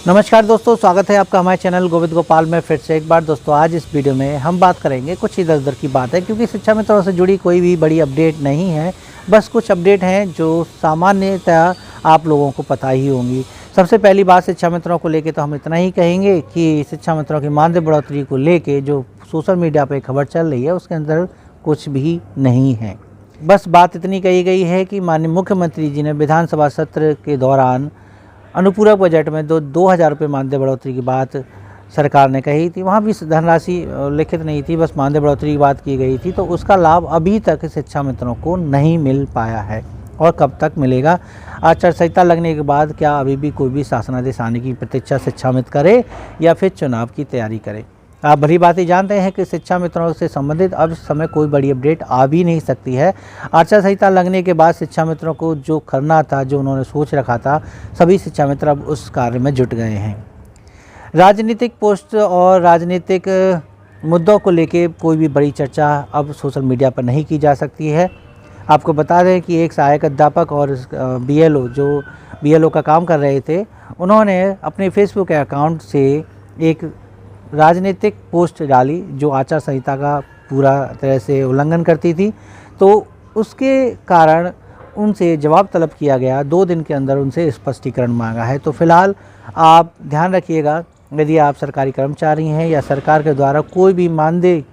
नमस्कार दोस्तों, स्वागत है आपका हमारे चैनल गोविंद गोपाल में फिर से एक बार। दोस्तों आज इस वीडियो में हम बात करेंगे कुछ इधर उधर की बात है, क्योंकि शिक्षा मित्रों से जुड़ी कोई भी बड़ी अपडेट नहीं है। बस कुछ अपडेट हैं जो सामान्यतः आप लोगों को पता ही होंगी। सबसे पहली बात शिक्षा मित्रों को लेके तो हम इतना ही कहेंगे कि शिक्षा मित्रों की मानदेय बढ़ोतरी को लेके जो सोशल मीडिया पर खबर चल रही है उसके अंदर कुछ भी नहीं है। बस बात इतनी कही गई है कि माननीय मुख्यमंत्री जी ने विधानसभा सत्र के दौरान अनुपूरक बजट में 2,000 रुपये मानदेय बढ़ोतरी की बात सरकार ने कही थी। वहाँ भी धनराशि लिखित नहीं थी, बस मानदेय बढ़ोतरी की बात की गई थी। तो उसका लाभ अभी तक शिक्षा मित्रों को नहीं मिल पाया है और कब तक मिलेगा। आचार संहिता लगने के बाद क्या अभी भी कोई भी शासनादेश आने की प्रतीक्षा शिक्षा मित्र करे या फिर चुनाव की तैयारी करे। आप भली बात ही जानते हैं कि शिक्षा मित्रों से संबंधित अब इस समय कोई बड़ी अपडेट आ भी नहीं सकती है। आचार संहिता लगने के बाद शिक्षा मित्रों को जो करना था, जो उन्होंने सोच रखा था, सभी शिक्षा मित्र अब उस कार्य में जुट गए हैं। राजनीतिक पोस्ट और राजनीतिक मुद्दों को लेके कोई भी बड़ी चर्चा अब सोशल मीडिया पर नहीं की जा सकती है। आपको बता दें कि एक सहायक अध्यापक और BLO जो BLO का काम कर रहे थे, उन्होंने अपने फेसबुक अकाउंट से एक राजनीतिक पोस्ट डाली जो आचार संहिता का पूरा तरह से उल्लंघन करती थी। तो उसके कारण उनसे जवाब तलब किया गया। 2 दिन के अंदर उनसे स्पष्टीकरण मांगा है। तो फिलहाल आप ध्यान रखिएगा, यदि आप सरकारी कर्मचारी हैं या सरकार के द्वारा कोई भी मानदेय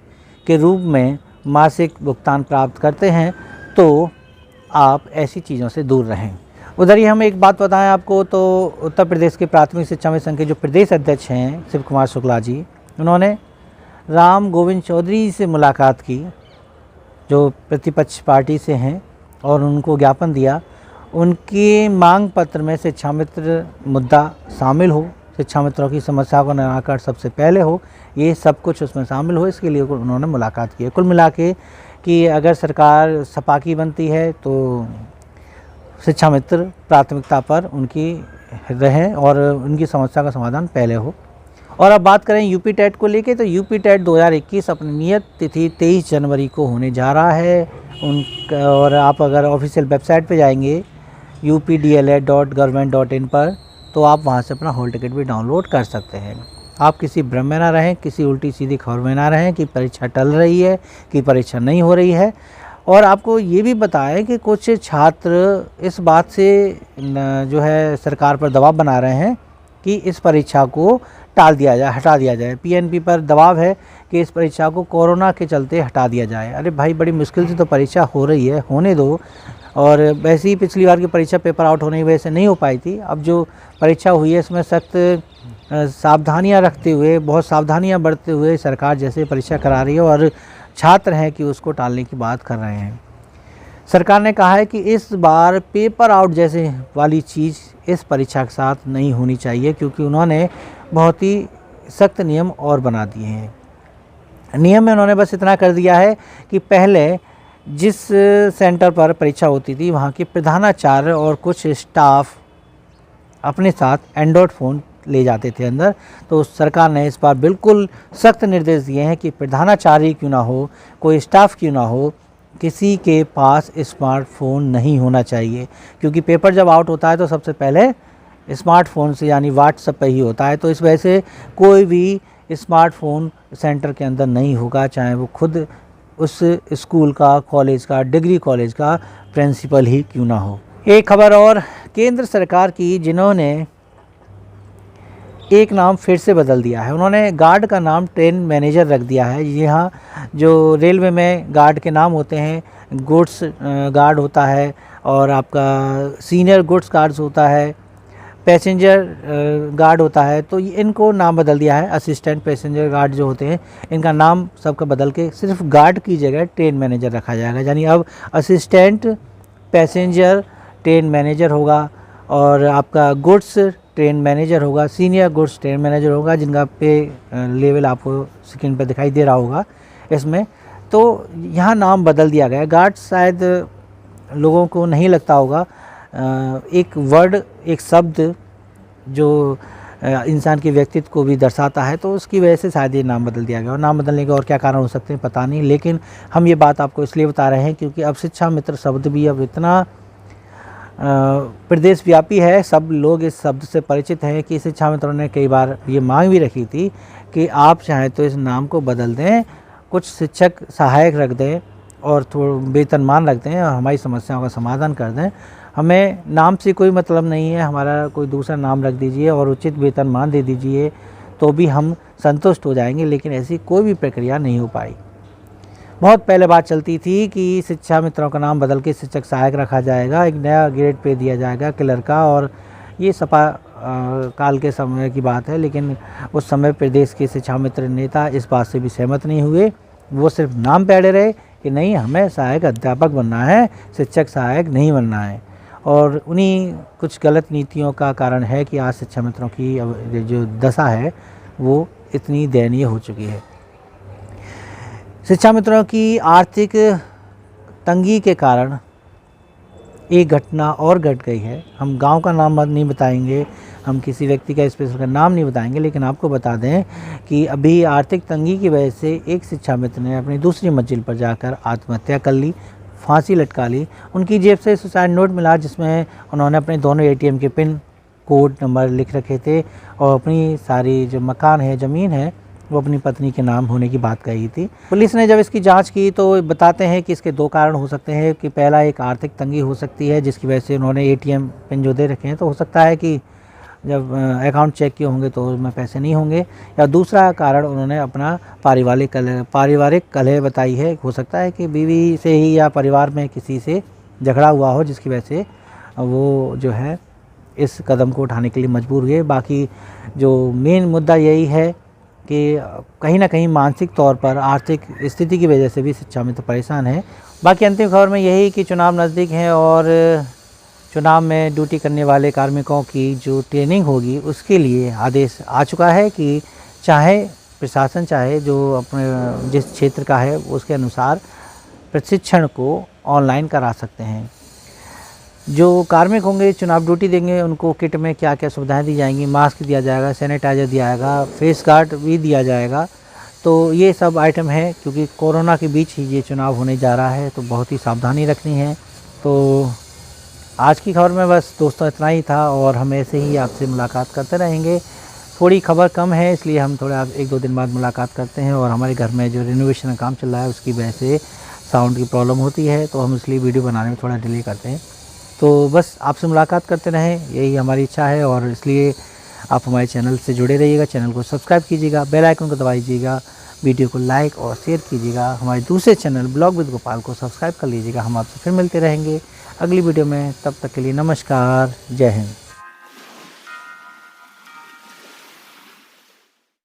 के रूप में मासिक भुगतान प्राप्त करते हैं तो आप ऐसी चीज़ों से दूर रहें। उधर ही हम एक बात बताएं आपको, तो उत्तर प्रदेश के प्राथमिक शिक्षा मिशन के जो प्रदेश अध्यक्ष हैं शिव कुमार शुक्ला जी, उन्होंने राम गोविंद चौधरी से मुलाकात की जो प्रतिपक्ष पार्टी से हैं और उनको ज्ञापन दिया। उनके मांग पत्र में शिक्षा मित्र मुद्दा शामिल हो, शिक्षा मित्रों की समस्या को निराकरण सबसे पहले हो, ये सब कुछ उसमें शामिल हो, इसके लिए उन्होंने मुलाकात की है। कुल मिला के कि अगर सरकार सपा की बनती है तो शिक्षा मित्र प्राथमिकता पर उनकी रहें और उनकी समस्या का समाधान पहले हो। और अब बात करें यूपी टेट को लेके, तो यूपी टेट 2021 अपनी नियत तिथि 23 जनवरी को होने जा रहा है। और आप अगर ऑफिशियल वेबसाइट पे जाएंगे updla.government.in पर, तो आप वहाँ से अपना हॉल टिकट भी डाउनलोड कर सकते हैं। आप किसी भ्रम में ना रहें, किसी उल्टी सीधी खबर में ना रहें कि परीक्षा टल रही है, कि परीक्षा नहीं हो रही है। और आपको ये भी बताएं कि कुछ छात्र इस बात से जो है सरकार पर दबाव बना रहे हैं कि इस परीक्षा को टाल दिया जाए, हटा दिया जाए। PNP पर दबाव है कि इस परीक्षा को कोरोना के चलते हटा दिया जाए। अरे भाई, बड़ी मुश्किल से तो परीक्षा हो रही है, होने दो। और वैसे ही पिछली बार की परीक्षा पेपर आउट होने की वजह से नहीं हो पाई थी। अब जो परीक्षा हुई है इसमें सख्त सावधानियाँ रखते हुए, बहुत सावधानियाँ बरतते हुए सरकार जैसे परीक्षा करा रही है और छात्र हैं कि उसको टालने की बात कर रहे हैं। सरकार ने कहा है कि इस बार पेपर आउट जैसे वाली चीज़ इस परीक्षा के साथ नहीं होनी चाहिए, क्योंकि उन्होंने बहुत ही सख्त नियम और बना दिए हैं। नियम में उन्होंने बस इतना कर दिया है कि पहले जिस सेंटर पर परीक्षा होती थी वहाँ के प्रधानाचार्य और कुछ स्टाफ अपने साथ एंड्रॉयड फ़ोन ले जाते थे अंदर। तो सरकार ने इस बार बिल्कुल सख्त निर्देश दिए हैं कि प्रधानाचार्य क्यों ना हो, कोई स्टाफ क्यों ना हो, किसी के पास स्मार्टफोन नहीं होना चाहिए। क्योंकि पेपर जब आउट होता है तो सबसे पहले स्मार्टफोन से यानी व्हाट्सएप पे ही होता है। तो इस वजह से कोई भी स्मार्टफोन सेंटर के अंदर नहीं होगा, चाहे वो खुद उस स्कूल का, कॉलेज का, डिग्री कॉलेज का प्रिंसिपल ही क्यों ना हो। एक खबर और केंद्र सरकार की, जिन्होंने एक नाम फिर से बदल दिया है। उन्होंने गार्ड का नाम ट्रेन मैनेजर रख दिया है। यहाँ जो रेलवे में गार्ड के नाम होते हैं, गुड्स गार्ड होता है और आपका सीनियर गुड्स गार्ड्स होता है, पैसेंजर गार्ड होता है। तो इनको नाम बदल दिया है। असिस्टेंट पैसेंजर गार्ड जो होते हैं, इनका नाम सबका बदल के सिर्फ गार्ड की जगह ट्रेन मैनेजर रखा जाएगा। यानी अब असिस्टेंट पैसेंजर ट्रेन मैनेजर होगा और आपका गुड्स ट्रेन मैनेजर होगा, सीनियर गुड्स ट्रेन मैनेजर होगा, जिनका पे लेवल आपको स्क्रीन पर दिखाई दे रहा होगा इसमें। तो यहाँ नाम बदल दिया गया। गार्ड शायद लोगों को नहीं लगता होगा, एक वर्ड, एक शब्द जो इंसान के व्यक्तित्व को भी दर्शाता है, तो उसकी वजह से शायद ये नाम बदल दिया गया। और नाम बदलने के और क्या कारण हो सकते हैं पता नहीं, लेकिन हम ये बात आपको इसलिए बता रहे हैं क्योंकि अब शिक्षा मित्र शब्द भी अब इतना प्रदेश व्यापी है, सब लोग इस शब्द से परिचित हैं कि शिक्षा मित्रों ने कई बार ये मांग भी रखी थी कि आप चाहें तो इस नाम को बदल दें, कुछ शिक्षक सहायक रख दें और थोड़ा वेतनमान रख दें और हमारी समस्याओं का समाधान कर दें। हमें नाम से कोई मतलब नहीं है, हमारा कोई दूसरा नाम रख दीजिए और उचित वेतनमान दे दीजिए तो भी हम संतुष्ट हो जाएंगे, लेकिन ऐसी कोई भी प्रक्रिया नहीं हो पाई। बहुत पहले बात चलती थी कि शिक्षा मित्रों का नाम बदल के शिक्षक सहायक रखा जाएगा, एक नया ग्रेड पे दिया जाएगा क्लर्क का, और ये सपा काल के समय की बात है। लेकिन उस समय प्रदेश के शिक्षा मित्र नेता इस बात से भी सहमत नहीं हुए, वो सिर्फ नाम पे अड़े रहे कि नहीं, हमें सहायक अध्यापक बनना है, शिक्षक सहायक नहीं बनना है। और उन्हीं कुछ गलत नीतियों का कारण है कि आज शिक्षा मित्रों की जो दशा है वो इतनी दयनीय हो चुकी है। शिक्षा मित्रों की आर्थिक तंगी के कारण एक घटना और घट गई है। हम गांव का नाम नहीं बताएंगे, हम किसी व्यक्ति का स्पेशल का नाम नहीं बताएंगे, लेकिन आपको बता दें कि अभी आर्थिक तंगी की वजह से एक शिक्षा मित्र ने अपनी दूसरी मंजिल पर जाकर आत्महत्या कर ली, फांसी लटका ली। उनकी जेब से सुसाइड नोट मिला जिसमें उन्होंने अपने दोनों एटीएम के पिन कोड नंबर लिख रखे थे और अपनी सारी जो मकान है, ज़मीन है, वो अपनी पत्नी के नाम होने की बात कही थी। पुलिस ने जब इसकी जांच की तो बताते हैं कि इसके दो कारण हो सकते हैं कि पहला एक आर्थिक तंगी हो सकती है जिसकी वजह से उन्होंने एटीएम पिन जो दे रखे हैं, तो हो सकता है कि जब अकाउंट चेक किए होंगे तो उसमें पैसे नहीं होंगे, या दूसरा कारण उन्होंने अपना पारिवारिक कलह बताई है। हो सकता है कि बीवी से ही या परिवार में किसी से झगड़ा हुआ हो जिसकी वजह से वो जो है इस कदम को उठाने के लिए मजबूर हुए। बाकी जो मेन मुद्दा यही है कि कहीं ना कहीं मानसिक तौर पर आर्थिक स्थिति की वजह से भी शिक्षा मित्र परेशान है। बाकी अंतिम खबर में यही कि चुनाव नज़दीक है और चुनाव में ड्यूटी करने वाले कार्मिकों की जो ट्रेनिंग होगी उसके लिए आदेश आ चुका है कि चाहे प्रशासन चाहे जो अपने जिस क्षेत्र का है उसके अनुसार प्रशिक्षण को ऑनलाइन करा सकते हैं। जो कार्मिक होंगे चुनाव ड्यूटी देंगे उनको किट में क्या क्या सुविधाएं दी जाएंगी, मास्क दिया जाएगा, सैनिटाइज़र दिया जाएगा, फेस गार्ड भी दिया जाएगा। तो ये सब आइटम है, क्योंकि कोरोना के बीच ही ये चुनाव होने जा रहा है तो बहुत ही सावधानी रखनी है। तो आज की खबर में बस दोस्तों इतना ही था और हम ऐसे ही आपसे मुलाकात करते रहेंगे। थोड़ी खबर कम है इसलिए हम थोड़ा 1-2 दिन बाद मुलाकात करते हैं, और हमारे घर में जो रिनोवेशन का काम चल रहा है उसकी वजह से साउंड की प्रॉब्लम होती है तो हम इसलिए वीडियो बनाने में थोड़ा डिले करते हैं। तो बस आपसे मुलाकात करते रहें, यही हमारी इच्छा है, और इसलिए आप हमारे चैनल से जुड़े रहिएगा, चैनल को सब्सक्राइब कीजिएगा, बेल आइकन को दबाइएगा, वीडियो को लाइक और शेयर कीजिएगा। हमारे दूसरे चैनल ब्लॉग विद गोपाल को सब्सक्राइब कर लीजिएगा। हम आपसे फिर मिलते रहेंगे अगली वीडियो में, तब तक के लिए नमस्कार, जय हिंद।